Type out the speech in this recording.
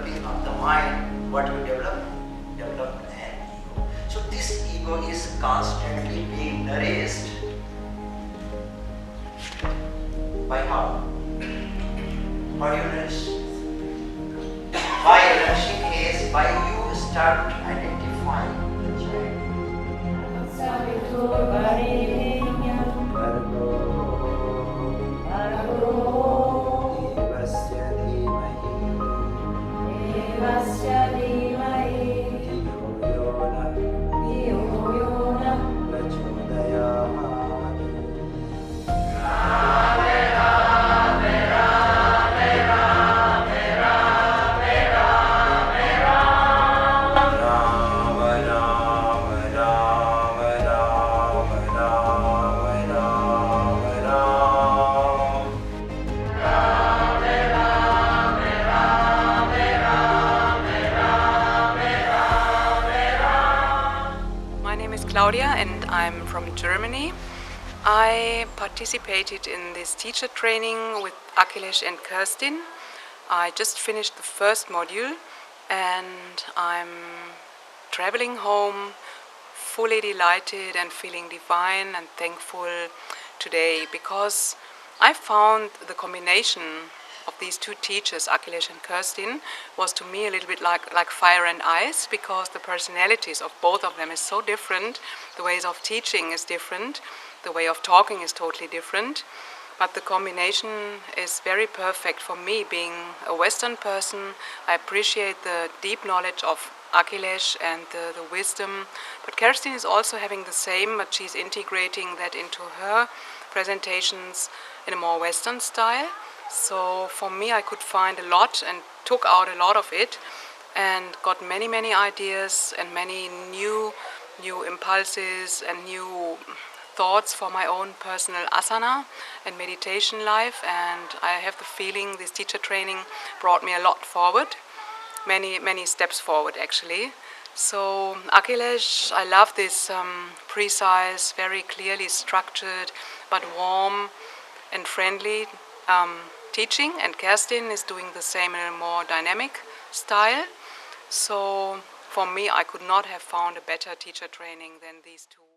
developing of the mind, what we develop an ego. So this ego is constantly being nourished by how? How do you nourish? By nourishing is by you start identifying the Claudia and I'm from Germany. I participated in this teacher training with Akhilesh and Kerstin. I just finished the first module and I'm traveling home fully delighted and feeling divine and thankful today because I found the combination of these two teachers, Akhilesh and Kerstin, was to me a little bit like fire and ice because the personalities of both of them is so different. The ways of teaching is different. The way of talking is totally different. But the combination is very perfect for me. Being a Western person, I appreciate the deep knowledge of Akhilesh and the wisdom. But Kerstin is also having the same, but she's integrating that into her presentations in a more Western style. So for me, I could find a lot and took out a lot of it and got many ideas and many new impulses and new thoughts for my own personal asana and meditation life. And I have the feeling this teacher training brought me a lot forward, many steps forward actually. So Akhilesh, I love this precise, very clearly structured but warm and friendly teaching, and Kerstin is doing the same in a more dynamic style. So for me, I could not have found a better teacher training than these two.